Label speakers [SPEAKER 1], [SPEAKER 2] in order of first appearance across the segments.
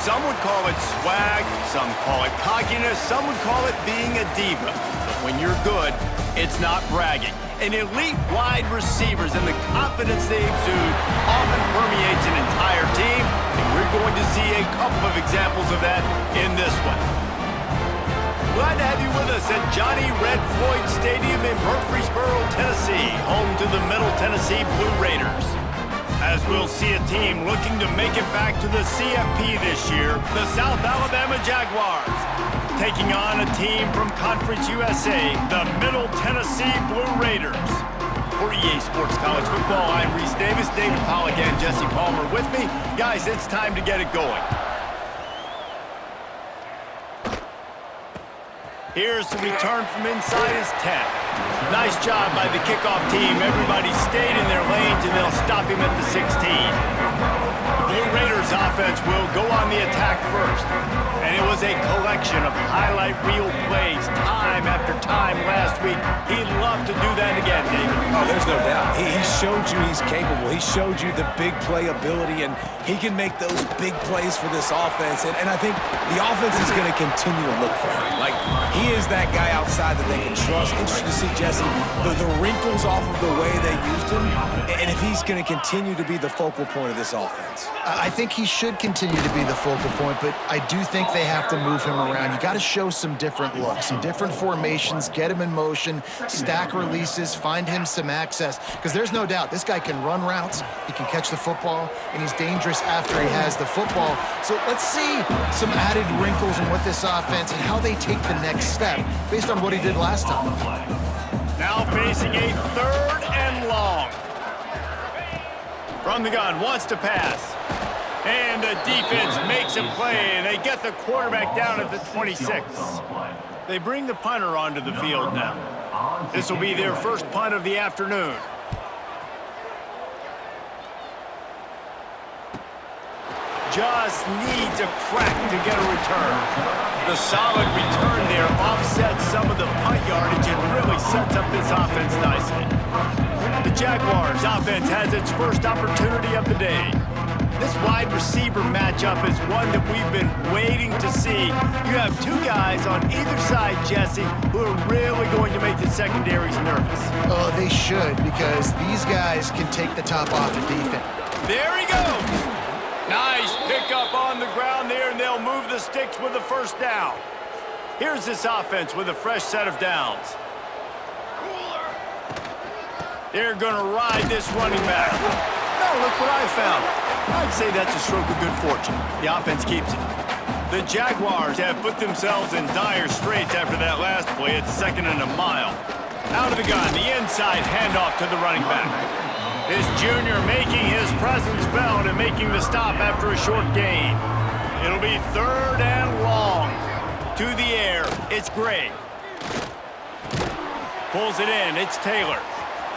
[SPEAKER 1] Some would call it swag, some call it cockiness, some would call it being a diva. But when you're good, it's not bragging. And elite wide receivers and the confidence they exude often permeates an entire team, and we're going to see a couple of examples of that in this one. Glad to have you with us at Johnny Red Floyd Stadium in Murfreesboro, Tennessee, home to the Middle Tennessee Blue Raiders. As we'll see a team looking to make it back to the CFP this year, the South Alabama Jaguars, taking on a team from Conference USA, the Middle Tennessee Blue Raiders. For EA Sports College Football, I'm Reese Davis, David Pollack, and Jesse Palmer with me. Guys, it's time to get it going. Here's the return from inside his 10. Nice job by the kickoff team. Everybody stayed in their lanes, and they'll stop him at the 16. The Blue Raiders offense will go on the attack first. And it was a collection of highlight reel plays time after time last week. He'd love to do that again, David.
[SPEAKER 2] Oh, there's no doubt. He showed you he's capable. He showed you the big play ability, and he can make those big plays for this offense. And I think the offense is going to continue to look for him. Like, he is that guy outside that they can trust. Interesting to see, Jesse, the wrinkles off of the way they used him, and if he's going to continue to be the focal point of this offense.
[SPEAKER 3] I think he should continue to be the focal point, but I do think they have to move him around. You got to show some different looks, some different formations, get him in motion, stack releases, find him some access, because there's no doubt this guy can run routes, he can catch the football, and he's dangerous after he has the football. So let's see some added wrinkles in what this offense and how they take the next step based on what he did last time.
[SPEAKER 1] Now facing a 3rd and long. From the gun, wants to pass. And the defense makes a play, and they get the quarterback down at the 26. They bring the punter onto the field now. This will be their first punt of the afternoon. Just needs a crack to get a return. The solid return there offsets some of the punt yardage and really sets up this offense nicely. The Jaguars offense has its first opportunity of the day. This wide receiver matchup is one that we've been waiting to see. You have two guys on either side, Jesse, who are really going to make the secondaries nervous.
[SPEAKER 3] Oh, they should, because these guys can take the top off the defense.
[SPEAKER 1] There he goes. Nice pickup on the ground there, and they'll move the sticks with the first down. Here's this offense with a fresh set of downs. They're going to ride this running back. Now look what I found. I'd say that's a stroke of good fortune. The offense keeps it. The Jaguars have put themselves in dire straits after that last play. It's 2nd and a mile. Out of the gun, the inside handoff to the running back. This junior making his presence felt and making the stop after a short gain. It'll be 3rd and long. To the air, it's Gray. Pulls it in, it's Taylor.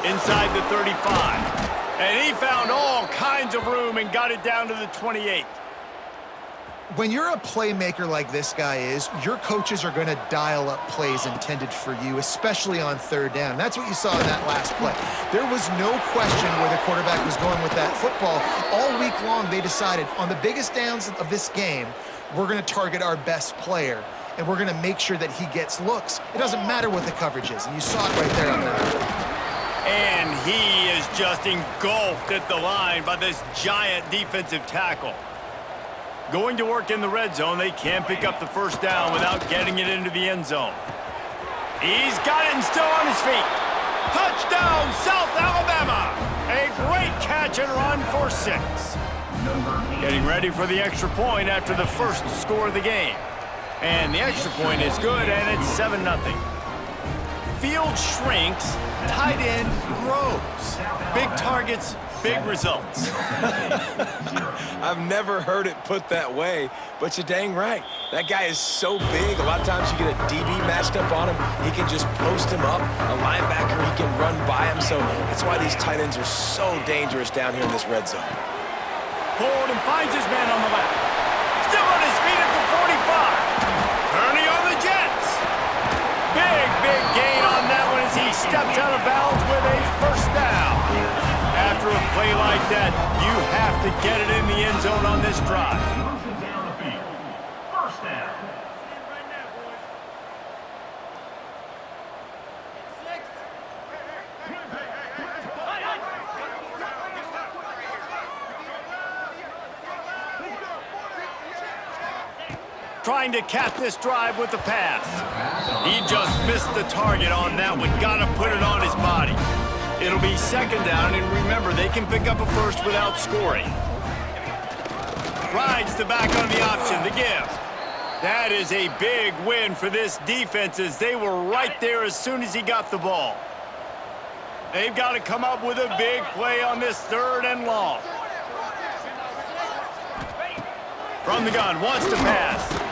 [SPEAKER 1] Inside the 35. And he found all kinds of room and got it down to the 28.
[SPEAKER 3] When you're a playmaker like this guy is, your coaches are going to dial up plays intended for you, especially on 3rd down. That's what you saw in that last play. There was no question where the quarterback was going with that football. All week long, they decided on the biggest downs of this game, we're going to target our best player, and we're going to make sure that he gets looks. It doesn't matter what the coverage is, and you saw it right there on that.
[SPEAKER 1] And he is just engulfed at the line by this giant defensive tackle. Going to work in the red zone, they can't pick up the first down without getting it into the end zone. He's got it and still on his feet. Touchdown, South Alabama! A great catch and run for 6. Getting ready for the extra point after the first score of the game. And the extra point is good, and it's 7-0. Field shrinks, tight end grows. Big targets, big results.
[SPEAKER 2] I've never heard it put that way, but you're dang right. That guy is so big, a lot of times you get a DB matched up on him. He can just post him up. A linebacker, he can run by him. So that's why these tight ends are so dangerous down here in this red zone.
[SPEAKER 1] Pulled and finds his man on the left. Still on his feet at the 45. Turning on the Jets. Big gain on that one as he steps out of bounds with a first down. After a play like that, you have to get it in the end zone on this drive. trying to cap this drive with the pass. He just missed the target on that one. Got to put it on his body. It'll be second down, and remember, they can pick up a first without scoring. Rides the back on the option, the give. That is a big win for this defense as they were right there as soon as he got the ball. They've got to come up with a big play on this 3rd and long. From the gun, wants to pass.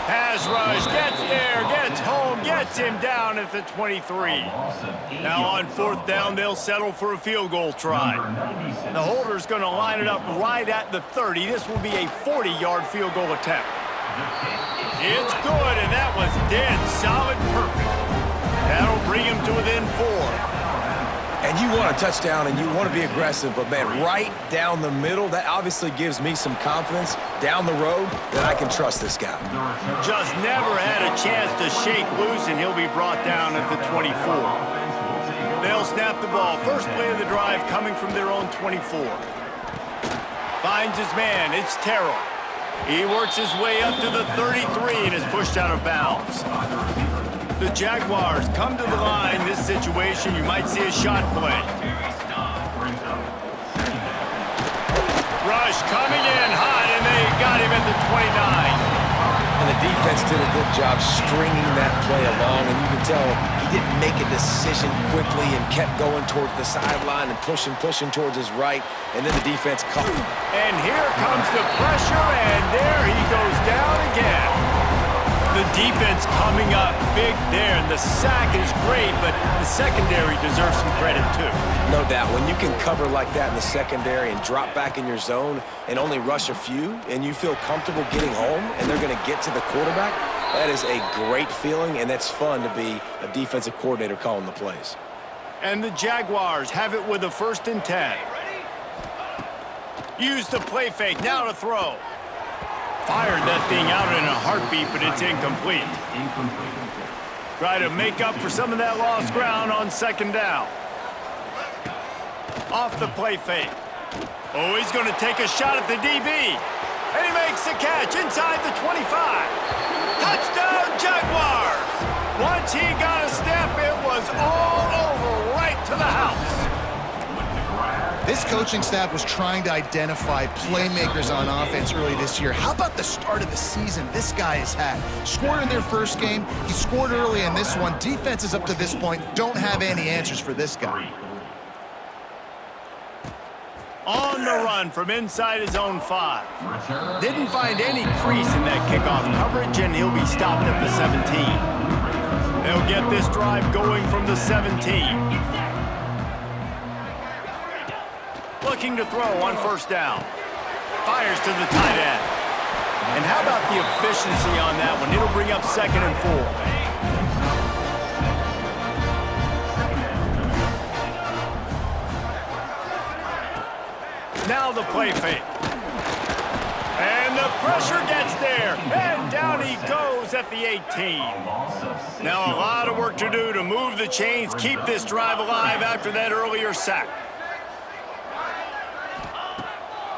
[SPEAKER 1] Pass rush, gets there, gets home, gets him down at the 23. Now on 4th down, they'll settle for a field goal try. The holder's going to line it up right at the 30. This will be a 40-yard field goal attempt. It's good, and that was dead solid perfect. That'll bring him to within 4.
[SPEAKER 2] And you want a touchdown, and you want to be aggressive, but, man, right down the middle, that obviously gives me some confidence down the road that I can trust this guy.
[SPEAKER 1] Just never had a chance to shake loose, and he'll be brought down at the 24. They'll snap the ball. First play of the drive coming from their own 24. Finds his man. It's Terrell. He works his way up to the 33 and is pushed out of bounds. The Jaguars come to the line. This situation, you might see a shot play. Rush coming in hot, and they got him at the 29.
[SPEAKER 2] And the defense did a good job stringing that play along, and you can tell he didn't make a decision quickly and kept going towards the sideline and pushing towards his right, and then the defense caught him.
[SPEAKER 1] And here comes the pressure, and there he goes down again. The defense coming up big there, and the sack is great, but the secondary deserves some credit too.
[SPEAKER 2] No doubt. When you can cover like that in the secondary and drop back in your zone and only rush a few, and you feel comfortable getting home and they're going to get to the quarterback, that is a great feeling, and that's fun to be a defensive coordinator calling the plays.
[SPEAKER 1] And the Jaguars have it with a 1st and 10. Use the play fake, now to throw. Fired that thing out in a heartbeat, but it's incomplete. Try to make up for some of that lost ground on 2nd down. Off the play fake. Oh, he's going to take a shot at the DB. And he makes the catch inside the 25. Touchdown, Jaguars! Once he got a step, it was all over right to the house.
[SPEAKER 3] This coaching staff was trying to identify playmakers on offense early this year. How about the start of the season this guy has had? Scored in their first game. He scored early in this one. Defenses up to this point don't have any answers for this guy.
[SPEAKER 1] On the run from inside his own 5. Didn't find any crease in that kickoff coverage, and he'll be stopped at the 17. They'll get this drive going from the 17. Looking to throw on 1st down. Fires to the tight end. And how about the efficiency on that one? It'll bring up 2nd and 4. Now the play fake. And the pressure gets there. And down he goes at the 18. Now a lot of work to do to move the chains, keep this drive alive after that earlier sack.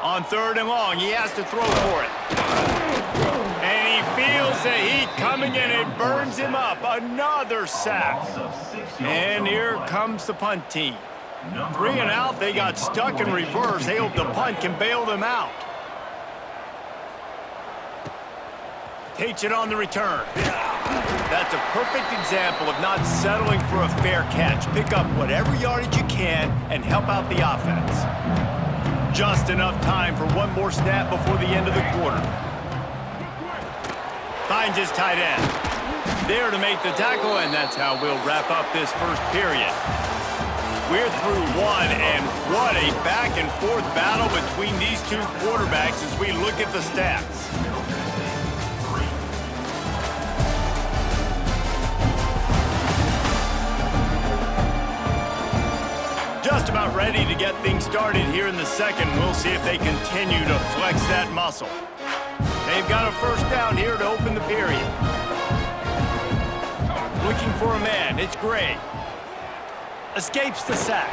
[SPEAKER 1] On 3rd and long, he has to throw for it. And he feels the heat coming in. It burns him up. Another sack. And here comes the punt team. 3 and out. They got stuck in reverse. They hope the punt can bail them out. Takes it on the return. That's a perfect example of not settling for a fair catch. Pick up whatever yardage you can and help out the offense. Just enough time for one more snap before the end of the quarter. Finds his tight end. There to make the tackle, and that's how we'll wrap up this first period. We're through one, and what a back-and-forth battle between these two quarterbacks as we look at the stats. Just about ready to get things started here in the second. We'll see if they continue to flex that muscle. They've got a 1st down here to open the period. Looking for a man. It's Gray. Escapes the sack.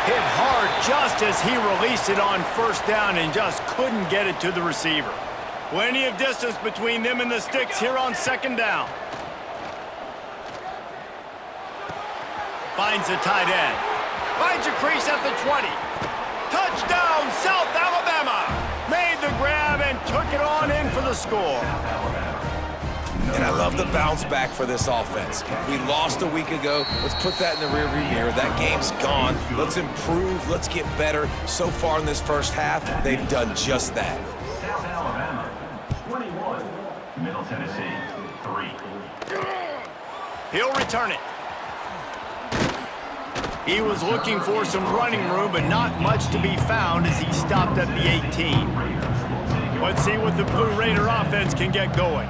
[SPEAKER 1] Hit hard just as he released it on 1st down and just couldn't get it to the receiver. Plenty of distance between them and the sticks here on second down. Finds the tight end. Finds a crease at the 20. Touchdown, South Alabama! Made the grab and took it on in for the score.
[SPEAKER 2] And I love the bounce back for this offense. We lost a week ago. Let's put that in the rearview mirror. That game's gone. Let's improve. Let's get better. So far in this first half, they've done just that.
[SPEAKER 4] South Alabama, 21. Middle Tennessee, 3.
[SPEAKER 1] He'll return it. He was looking for some running room, but not much to be found as he stopped at the 18. Let's see what the Blue Raider offense can get going.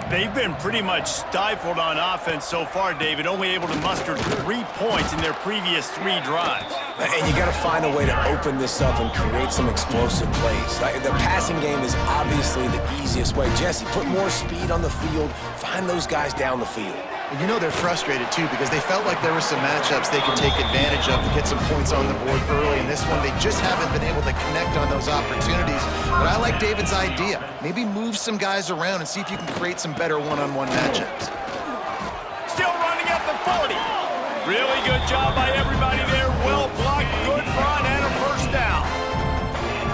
[SPEAKER 1] They've been pretty much stifled on offense so far, David, only able to muster 3 points in their previous 3 drives.
[SPEAKER 2] And you got to find a way to open this up and create some explosive plays. The passing game is obviously the easiest way. Jesse, put more speed on the field. Find those guys down the field.
[SPEAKER 3] You know they're frustrated, too, because they felt like there were some matchups they could take advantage of to get some points on the board early. In this one, they just haven't been able to connect on those opportunities. But I like David's idea. Maybe move some guys around and see if you can create some better one-on-one matchups.
[SPEAKER 1] Still running at the 40. Really good job by everybody there. Well blocked, good run, and a first down.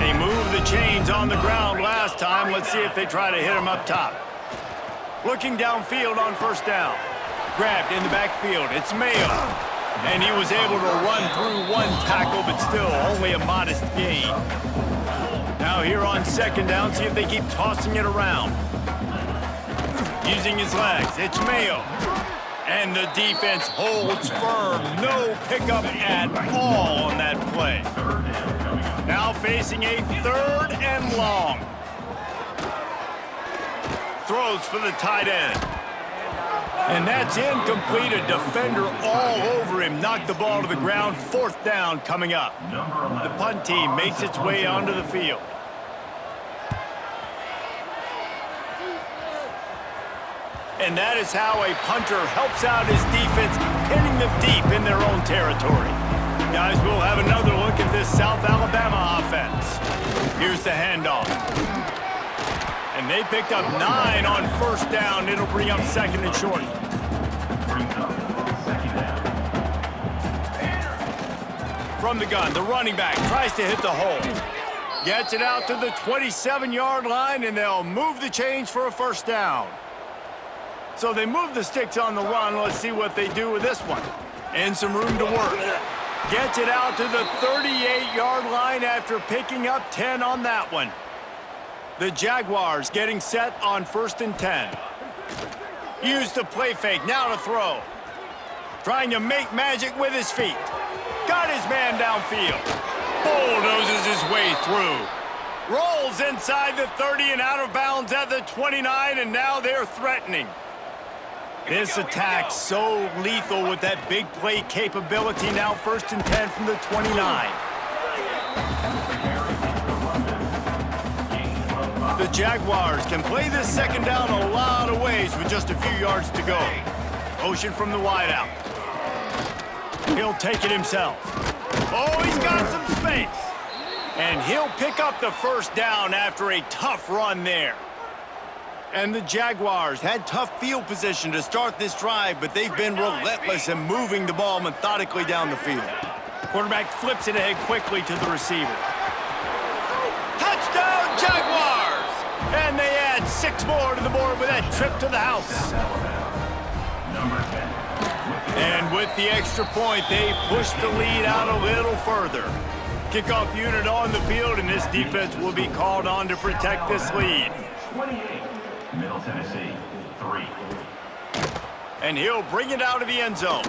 [SPEAKER 1] They moved the chains on the ground last time. Let's see if they try to hit him up top. Looking downfield on first down. Grabbed in the backfield. It's Mayo. And he was able to run through 1 tackle, but still only a modest gain. Now here on second down, see if they keep tossing it around. Using his legs, it's Mayo. And the defense holds firm. No pickup at all on that play. Now facing a 3rd and long. Throws for the tight end. And that's incomplete. A defender all over him. Knocked the ball to the ground. 4th down coming up. The punt team makes its way onto the field. And that is how a punter helps out his defense, pinning them deep in their own territory. Guys, we'll have another look at this South Alabama offense. Here's the handoff. And they picked up 9 on first down. It'll bring up 2nd and short. From the gun, the running back tries to hit the hole. Gets it out to the 27-yard line, and they'll move the chains for a first down. So they move the sticks on the run. Let's see what they do with this one. And some room to work. Gets it out to the 38-yard line after picking up 10 on that one. The Jaguars getting set on 1st and 10. Use the play fake, now to throw. Trying to make magic with his feet. Got his man downfield. Bulldozes his way through. Rolls inside the 30 and out of bounds at the 29, and now they're threatening. This attack so lethal with that big play capability. Now 1st and 10 from the 29. The Jaguars can play this second down a lot of ways with just a few yards to go. Motion from the wideout. He'll take it himself. Oh, he's got some space. And he'll pick up the first down after a tough run there. And the Jaguars had tough field position to start this drive, but they've been relentless in moving the ball methodically down the field. Quarterback flips it ahead quickly to the receiver. Touchdown, Jaguars! And they add 6 more to the board with that trip to the house. And with the extra point, they push the lead out a little further. Kickoff unit on the field, and this defense will be called on to protect this lead.
[SPEAKER 4] 28, Middle Tennessee, 3.
[SPEAKER 1] And he'll bring it out of the end zone.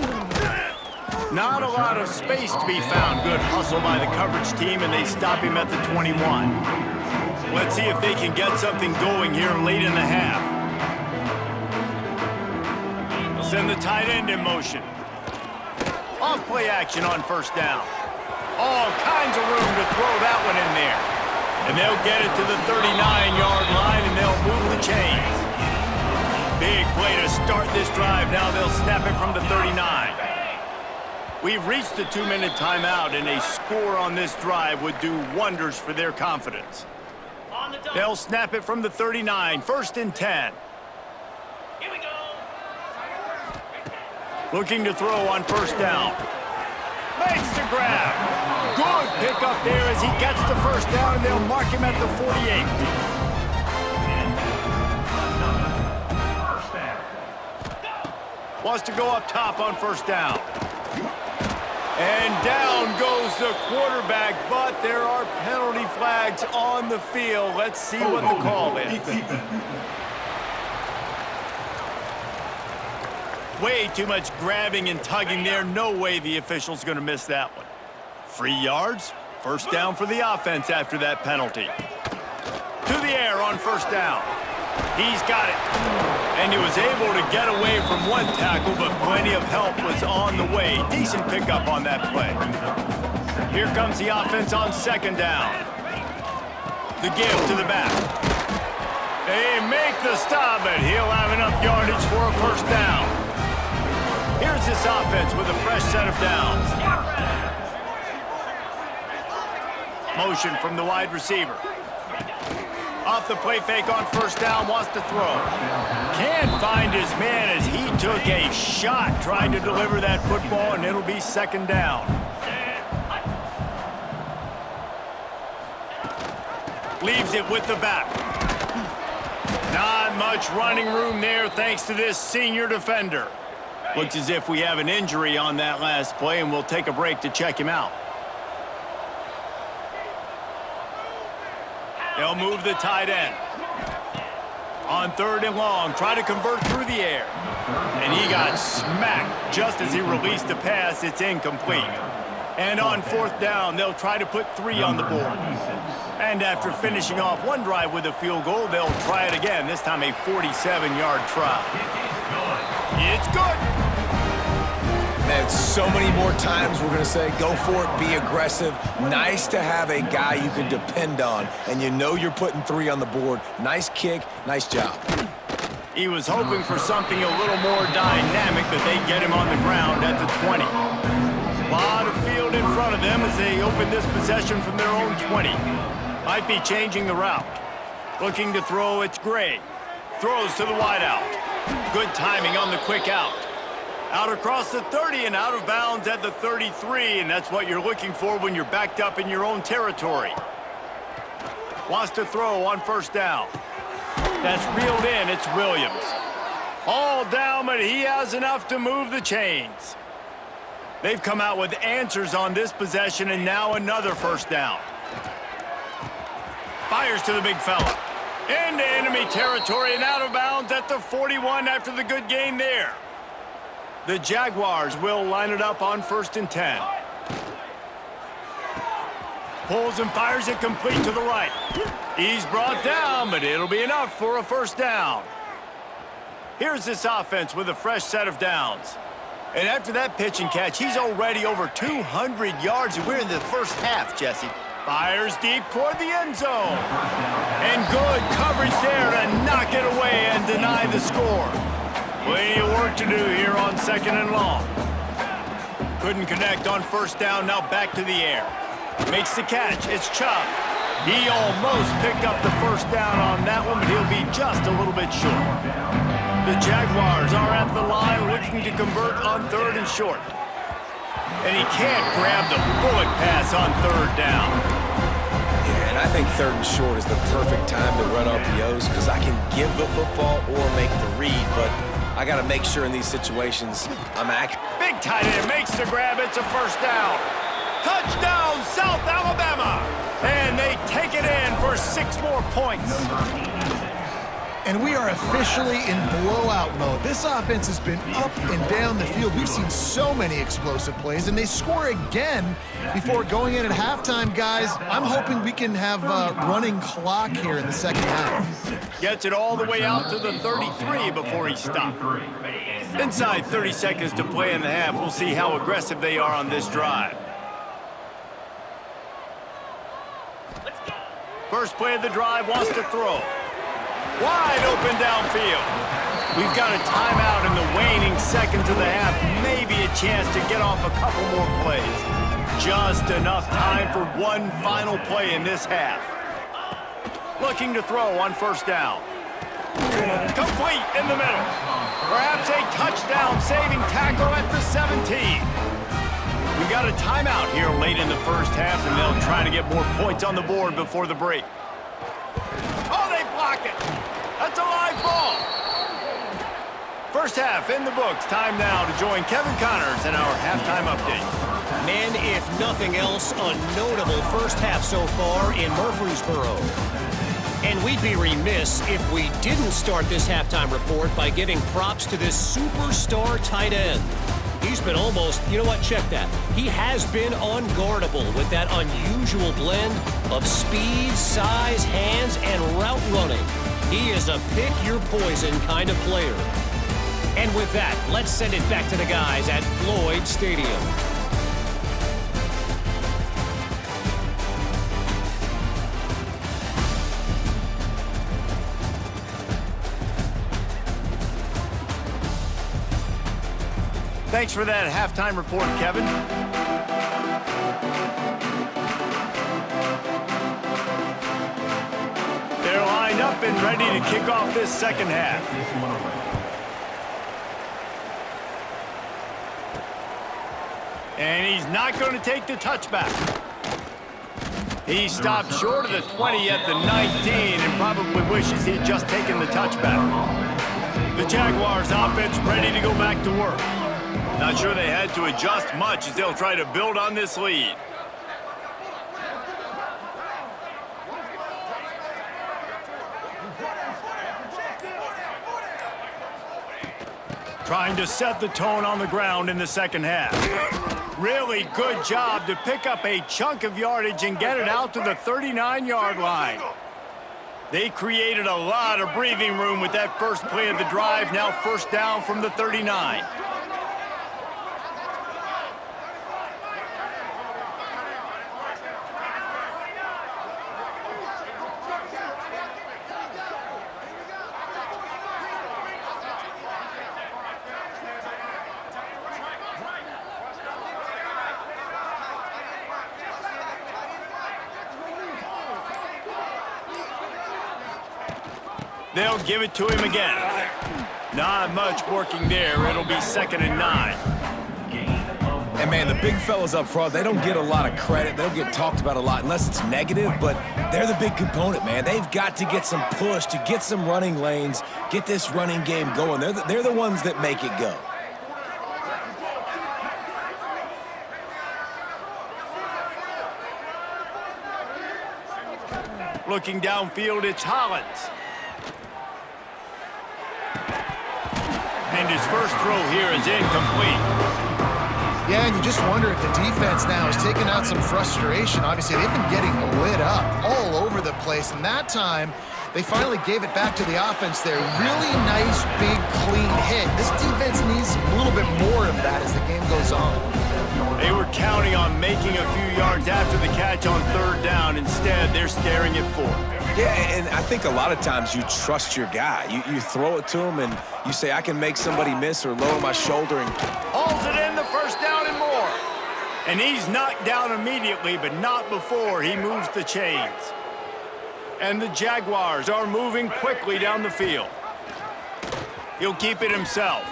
[SPEAKER 1] Not a lot of space to be found. Good hustle by the coverage team, and they stop him at the 21. Let's see if they can get something going here late in the half. They'll send the tight end in motion. Off play action on first down. All kinds of room to throw that one in there. And they'll get it to the 39-yard line, and they'll move the chains. Big play to start this drive. Now they'll snap it from the 39. We've reached the 2-minute timeout, and a score on this drive would do wonders for their confidence. They'll snap it from the 39, 1st and 10.
[SPEAKER 5] Here we go.
[SPEAKER 1] Looking to throw on 1st down. Makes the grab. Good pickup there as he gets the 1st down, and they'll mark him at the 48. Wants to go up top on 1st down. And down goes the quarterback, but there are penalty flags on the field. Let's see what the call is. Way too much grabbing and tugging there. No way the official's going to miss that one. Free yards. 1st down for the offense after that penalty. To the air on 1st down. He's got it. And he was able to get away from one tackle, but plenty of help was on the way. Decent pickup on that play. Here comes the offense on 2nd down. The give to the back. They make the stop, but he'll have enough yardage for a 1st down. Here's this offense with a fresh set of downs. Motion from the wide receiver. Off the play fake on 1st down, wants to throw. Can't find his man as he took a shot trying to deliver that football, and it'll be 2nd down. Leaves it with the back. Not much running room there thanks to this senior defender. Looks as if we have an injury on that last play, and we'll take a break to check him out. They'll move the tight end. On 3rd and long, try to convert through the air. And he got smacked just as he released the pass. It's incomplete. And on 4th down, they'll try to put 3 on the board. And after finishing off one drive with a field goal, they'll try it again, this time a 47-yard try. It's good.
[SPEAKER 2] Man, so many more times we're going to say, go for it, be aggressive. Nice to have a guy you can depend on, and you know you're putting 3 on the board. Nice kick, nice job.
[SPEAKER 1] He was hoping for something a little more dynamic, but they get him on the ground at the 20. A lot of field in front of them as they open this possession from their own 20. Might be changing the route. Looking to throw, it's Gray. Throws to the wideout. Good timing on the quick out. Out across the 30 and out of bounds at the 33, and that's what you're looking for when you're backed up in your own territory. Wants to throw on 1st down. That's reeled in, it's Williams. All down, but he has enough to move the chains. They've come out with answers on this possession, and now another 1st down. Fires to the big fella. Into enemy territory and out of bounds at the 41 after the good gain there. The Jaguars will line it up on 1st and 10. Pulls and fires it complete to the right. He's brought down, but it'll be enough for a 1st down. Here's this offense with a fresh set of downs. And after that pitch and catch, he's already over 200 yards, and we're in the 1st half, Jesse. Fires deep toward the end zone. And good coverage there to knock it away and deny the score. Plenty of work to do here on 2nd and long. Couldn't connect on 1st down, now back to the air. Makes the catch, it's Chubb. He almost picked up the 1st down on that one, but he'll be just a little bit short. The Jaguars are at the line looking to convert on 3rd and short. And he can't grab the bullet pass on 3rd down.
[SPEAKER 2] Yeah, and I think 3rd and short is the perfect time to run RPOs because I can give the football or make the read, but I got to make sure in these situations I'm accurate.
[SPEAKER 1] Big tight end makes the grab. It's a 1st down. Touchdown, South Alabama. And they take it in for 6 more points.
[SPEAKER 3] And we are officially in blowout mode. This offense has been up and down the field. We've seen so many explosive plays, and they score again before going in at halftime, guys. I'm hoping we can have a running clock here in the 2nd half.
[SPEAKER 1] Gets it all the way out to the 33 before he stopped. Inside 30 seconds to play in the half. We'll see how aggressive they are on this drive. First play of the drive, wants to throw. Wide open downfield. We've got a timeout in the waning seconds of the half. Maybe a chance to get off a couple more plays. Just enough time for one final play in this half. Looking to throw on first down. Complete in the middle. Perhaps a touchdown-saving tackle at the 17. We got a timeout here late in the first half, and they'll try to get more points on the board before the break. Oh, they blocked it. That's a live ball. First half in the books. Time now to join Kevin Connors in our halftime update.
[SPEAKER 6] Man, if nothing else, a notable first half so far in Murfreesboro. And we'd be remiss if we didn't start this halftime report by giving props to this superstar tight end. He's been almost, you know what, check that. He has been unguardable with that unusual blend of speed, size, hands, and route running. He is a pick-your-poison kind of player. And with that, let's send it back to the guys at Floyd Stadium.
[SPEAKER 1] Thanks for that halftime report, Kevin. They're lined up and ready to kick off this second half. And he's not going to take the touchback. He stopped short of the 20 at the 19 and probably wishes he had just taken the touchback. The Jaguars offense ready to go back to work. Not sure they had to adjust much as they'll try to build on this lead. Trying to set the tone on the ground in the second half. Really good job to pick up a chunk of yardage and get it out to the 39-yard line. They created a lot of breathing room with that first play of the drive. Now first down from the 39. They'll give it to him again. Not much working there. It'll be 2nd and 9.
[SPEAKER 2] And, man, the big fellas up front, they don't get a lot of credit. They don't get talked about a lot unless it's negative, but they're the big component, man. They've got to get some push, to get some running lanes, get this running game going. They're the ones that make it go.
[SPEAKER 1] Looking downfield, it's Hollins. And his first throw here is incomplete.
[SPEAKER 3] Yeah, and you just wonder if the defense now is taking out some frustration. Obviously, they've been getting lit up all over the place, and that time they finally gave it back to the offense there. Really nice, big, clean hit. This defense needs a little bit more of that as the game goes on.
[SPEAKER 1] They were counting on making a few yards after the catch on third down. Instead, they're staring at fourth.
[SPEAKER 2] Yeah, and I think a lot of times you trust your guy. You throw it to him, and you say, I can make somebody miss or lower my shoulder. And
[SPEAKER 1] hauls it in, the first down and more. And he's knocked down immediately, but not before he moves the chains. And the Jaguars are moving quickly down the field. He'll keep it himself.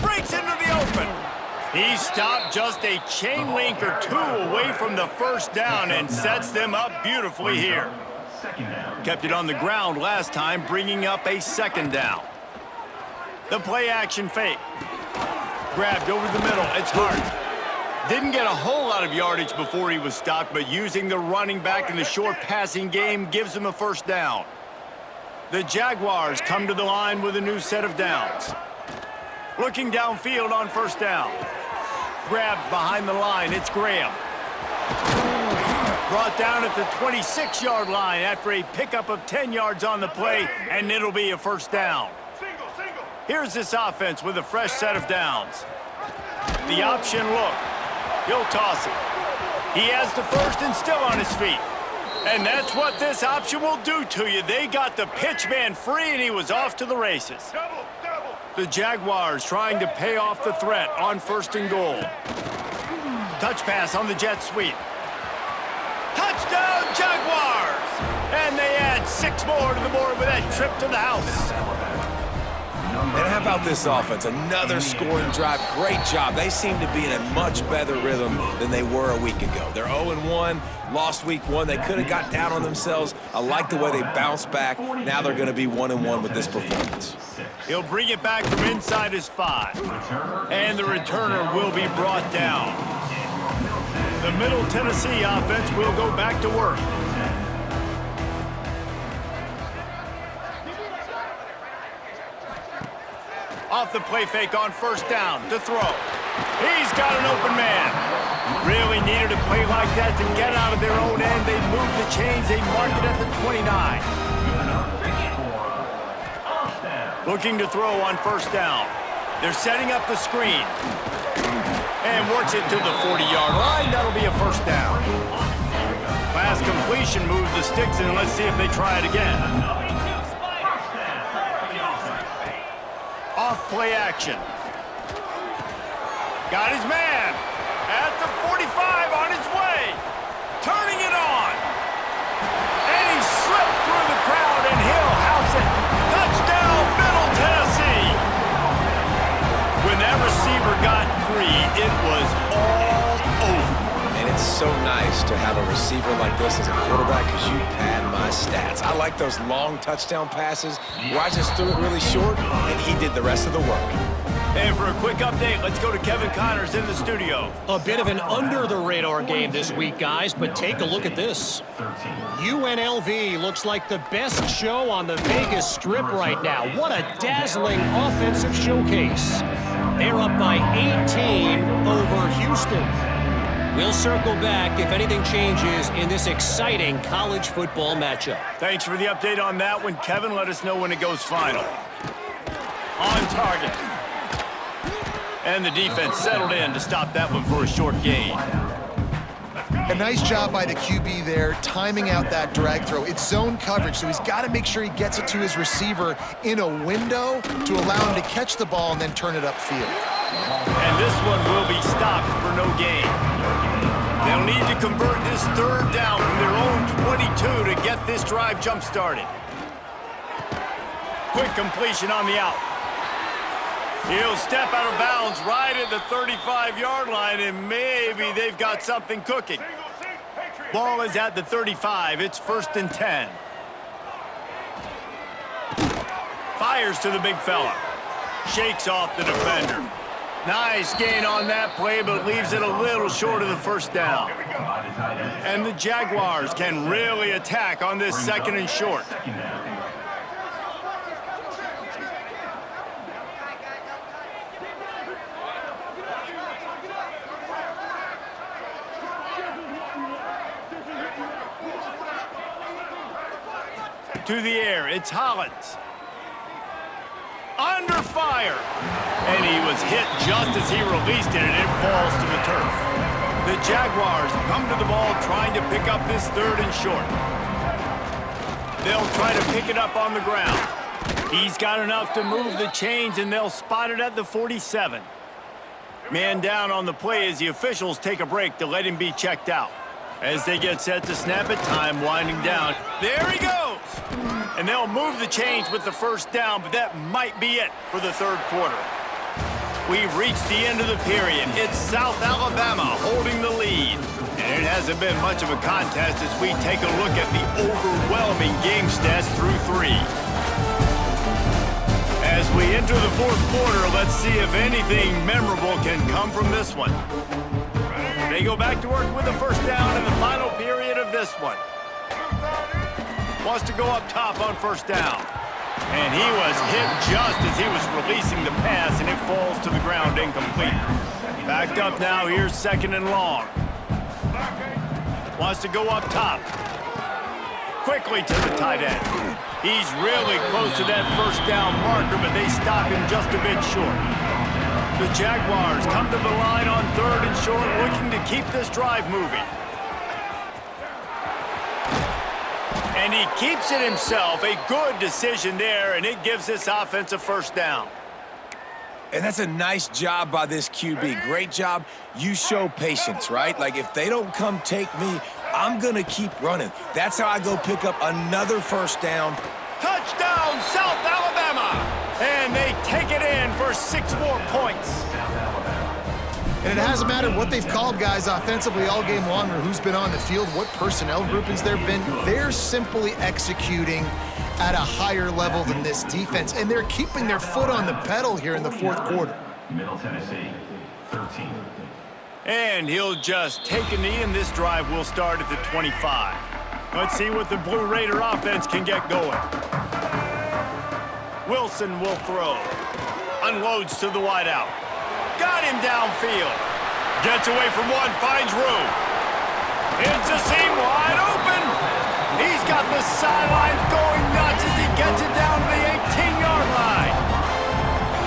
[SPEAKER 1] Breaks into the open. He stopped just a chain link or two away from the first down and sets them up beautifully here. Kept it on the ground last time, bringing up a 2nd down. The play action fake. Grabbed over the middle. It's Hart. Didn't get a whole lot of yardage before he was stopped, but using the running back in the short passing game gives him a first down. The Jaguars come to the line with a new set of downs. Looking downfield on first down. Grabbed behind the line. It's Graham. Brought down at the 26-yard line after a pickup of 10 yards on the play, and it'll be a first down. Here's this offense with a fresh set of downs. The option look. He'll toss it. He has the first and still on his feet. And that's what this option will do to you. They got the pitch man free, and he was off to the races. The Jaguars trying to pay off the threat on 1st and goal. Touch pass on the jet sweep. Touchdown, Jaguars! And they add 6 six more to the board with that trip to the house.
[SPEAKER 2] And how about this offense? Another scoring drive. Great job. They seem to be in a much better rhythm than they were a week ago. They're 0-1, lost week 1. They could have got down on themselves. I like the way they bounced back. Now they're going to be 1-1 with this performance.
[SPEAKER 1] He'll bring it back from inside his 5. And the returner will be brought down. The Middle Tennessee offense will go back to work. Off the play fake on first down to throw. He's got an open man. Really needed a play like that to get out of their own end. They moved the chains. They marked it at the 29. Looking to throw on first down. They're setting up the screen. And works it to the 40-yard line. That'll be a first down. Last completion moves the sticks in. Let's see if they try it again. Off play action. Got his man at the 45 on his way. Turning it on. And he slipped through the crowd and he'll house it. Touchdown, Middle Tennessee. When that receiver got free, it was all over.
[SPEAKER 2] And it's so nice to have a receiver like this as a quarterback because you pad my stats. I like those long touchdown passes where I just threw it really short and he did the rest of the work.
[SPEAKER 1] And for a quick update, let's go to Kevin Connors in the studio.
[SPEAKER 6] A bit of an under-the-radar game this week, guys, but take a look at this. UNLV looks like the best show on the Vegas Strip right now. What a dazzling offensive showcase. They're up by 18 over Houston. We'll circle back if anything changes in this exciting college football matchup.
[SPEAKER 1] Thanks for the update on that one, Kevin. Let us know when it goes final. On target. And the defense settled in to stop that one for a short gain.
[SPEAKER 3] A nice job by the QB there, timing out that drag throw. It's zone coverage, so he's got to make sure he gets it to his receiver in a window to allow him to catch the ball and then turn it upfield.
[SPEAKER 1] And this one will be stopped for no gain. They'll need to convert this third down from their own 22 to get this drive jump-started. Quick completion on the out. He'll step out of bounds right at the 35-yard line, and maybe they've got something cooking. Ball is at the 35. It's 1st and 10. Fires to the big fella. Shakes off the defender. Nice gain on that play, but leaves it a little short of the first down. And the Jaguars can really attack on this 2nd and short. To the air, it's Hollins. Under fire. And he was hit just as he released it, and it falls to the turf. The Jaguars come to the ball trying to pick up this 3rd and short. They'll try to pick it up on the ground. He's got enough to move the chains, and they'll spot it at the 47. Man down on the play as the officials take a break to let him be checked out. As they get set to snap it, time winding down. There he goes! And they'll move the chains with the first down, but that might be it for the 3rd quarter. We've reached the end of the period. It's South Alabama holding the lead. And it hasn't been much of a contest as we take a look at the overwhelming game stats through 3. As we enter the 4th quarter, let's see if anything memorable can come from this one. They go back to work with the first down in the final period of this one. Wants to go up top on first down. And he was hit just as he was releasing the pass, and it falls to the ground incomplete. Backed up now, here's 2nd and long. Wants to go up top. Quickly to the tight end. He's really close to that first down marker, but they stop him just a bit short. The Jaguars come to the line on 3rd and short, looking to keep this drive moving. And he keeps it himself. A good decision there, and it gives this offense a first down.
[SPEAKER 2] And that's a nice job by this QB. Great job. You show patience, right? Like, if they don't come take me, I'm going to keep running. That's how I go pick up another first down.
[SPEAKER 1] Touchdown, South Alabama! And they take it in for 6 more points.
[SPEAKER 3] And it hasn't mattered what they've called guys offensively all game long or who's been on the field, what personnel groupings there have been. They're simply executing at a higher level than this defense, and they're keeping their foot on the pedal here in the fourth quarter.
[SPEAKER 4] Middle Tennessee, 13.
[SPEAKER 1] And he'll just take a knee, and this drive will start at the 25. Let's see what the Blue Raider offense can get going. Wilson will throw. Unloads to the wideout. Got him downfield. Gets away from one, finds room. It's a seam wide open. He's got the sidelines going nuts as he gets it down to the 18-yard line.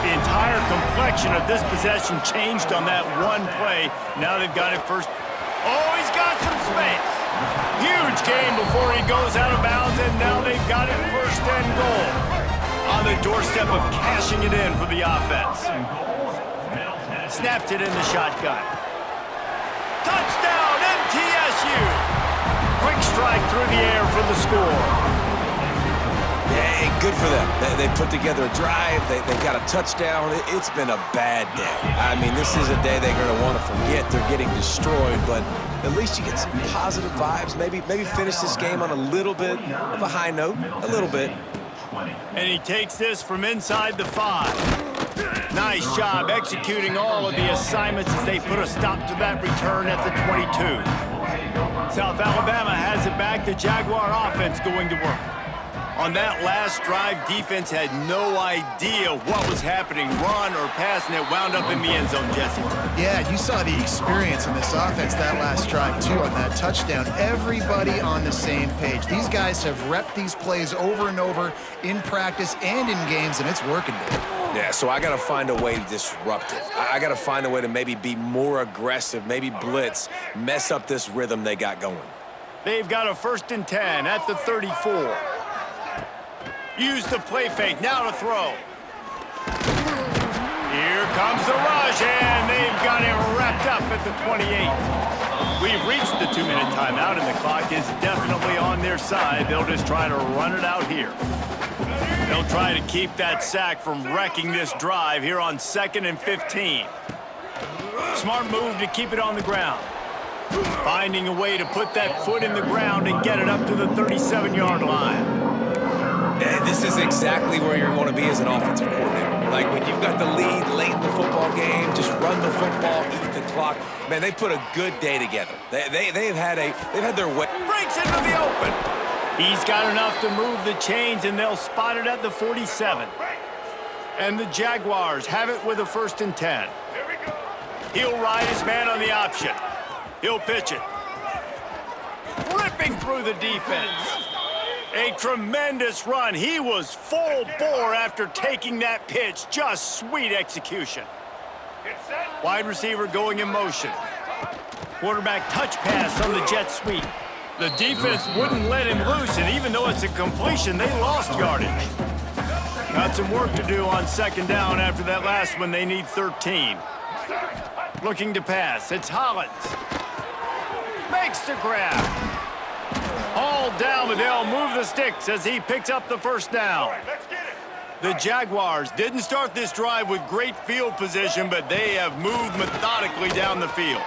[SPEAKER 1] The entire complexion of this possession changed on that one play. Now they've got it first. Oh, he's got some space. Huge gain before he goes out of bounds, and now they've got it first and goal. On the doorstep of cashing it in for the offense. Snapped it in the shotgun. Touchdown, MTSU! Quick strike through the air for the score.
[SPEAKER 2] Hey, good for them. They put together a drive. They got a touchdown. It's been a bad day. I mean, this is a day they're going to want to forget. They're getting destroyed, but at least you get some positive vibes. Maybe finish this game on a little bit of a high note. A little bit.
[SPEAKER 1] And he takes this from inside the 5. Nice job executing all of the assignments as they put a stop to that return at the 22. South Alabama has it back. The Jaguar offense going to work. On that last drive, defense had no idea what was happening, run or pass, and it wound up in the end zone, Jesse.
[SPEAKER 3] Yeah, you saw the experience in this offense that last drive, too, on that touchdown. Everybody on the same page. These guys have repped these plays over and over in practice and in games, and it's working, dude.
[SPEAKER 2] Yeah, so I got to find a way to disrupt it. I got to find a way to maybe be more aggressive, maybe blitz, mess up this rhythm they got going.
[SPEAKER 1] They've got a 1st and 10 at the 34. Use the play fake, now to throw. Here comes the rush, and they've got it wrapped up at the 28. We've reached the 2-minute timeout, and the clock is definitely on their side. They'll just try to run it out here. They'll try to keep that sack from wrecking this drive here on 2nd and 15. Smart move to keep it on the ground. Finding a way to put that foot in the ground and get it up to the 37-yard line.
[SPEAKER 2] And this is exactly where you want to be as an offensive coordinator. Like when you've got the lead late in the football game, just run the football, eat the clock. Man, they put a good day together. They've had their way.
[SPEAKER 1] Breaks into the open. He's got enough to move the chains, and they'll spot it at the 47. And the Jaguars have it with a 1st and 10. He'll ride his man on the option. He'll pitch it. Ripping through the defense. A tremendous run. He was full bore after taking that pitch. Just sweet execution. Wide receiver going in motion. Quarterback touch pass on the jet sweep. The defense wouldn't let him loose, and even though it's a completion, they lost yardage. Got some work to do on 2nd down after that last one. They need 13. Looking to pass. It's Hollins. Makes the grab. All down, but they'll move the sticks as he picks up the 1st down. The Jaguars didn't start this drive with great field position, but they have moved methodically down the field.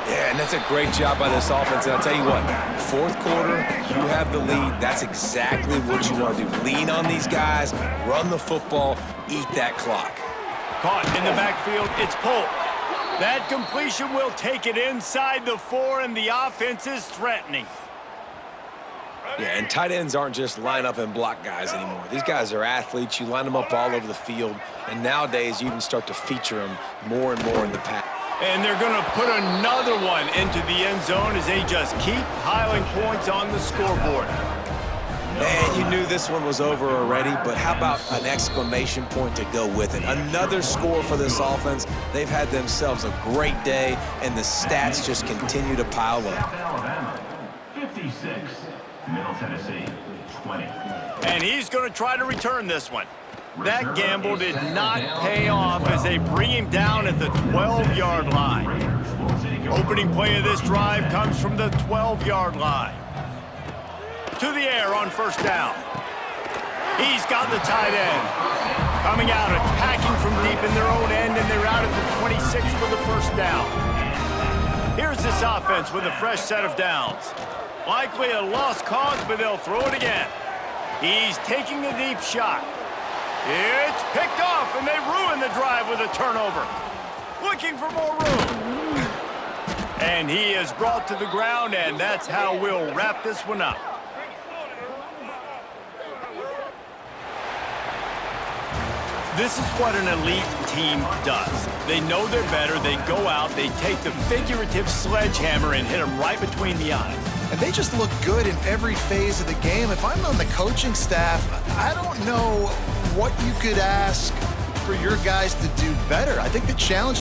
[SPEAKER 2] Yeah, and that's a great job by this offense. And I'll tell you what, 4th quarter, you have the lead. That's exactly what you want to do. Lean on these guys, run the football, eat that clock.
[SPEAKER 1] Caught in the backfield, it's Polk. That completion will take it inside the 4, and the offense is threatening.
[SPEAKER 2] Yeah, and tight ends aren't just line up and block guys anymore. These guys are athletes. You line them up all over the field, and nowadays you even start to feature them more and more in the pass.
[SPEAKER 1] And they're going to put another one into the end zone as they just keep piling points on the scoreboard.
[SPEAKER 2] Man, you knew this one was over already, but how about an exclamation point to go with it? Another score for this offense. They've had themselves a great day, and the stats just continue to pile up.
[SPEAKER 4] Alabama, 56. Middle Tennessee, 20.
[SPEAKER 1] And he's going to try to return this one. That gamble did not pay off as they bring him down at the 12-yard line. Opening play of this drive comes from the 12-yard line. To the air on first down. He's got the tight end. Coming out, attacking from deep in their own end, and they're out at the 26 for the first down. Here's this offense with a fresh set of downs. Likely a lost cause, but they'll throw it again. He's taking a deep shot. It's picked off, and they ruin the drive with a turnover. Looking for more room. And he is brought to the ground, and that's how we'll wrap this one up. This is what an elite team does. They know they're better, they go out, they take the figurative sledgehammer and hit them right between the eyes.
[SPEAKER 3] And they just look good in every phase of the game. If I'm on the coaching staff, I don't know what you could ask for your guys to do better. I think the challenge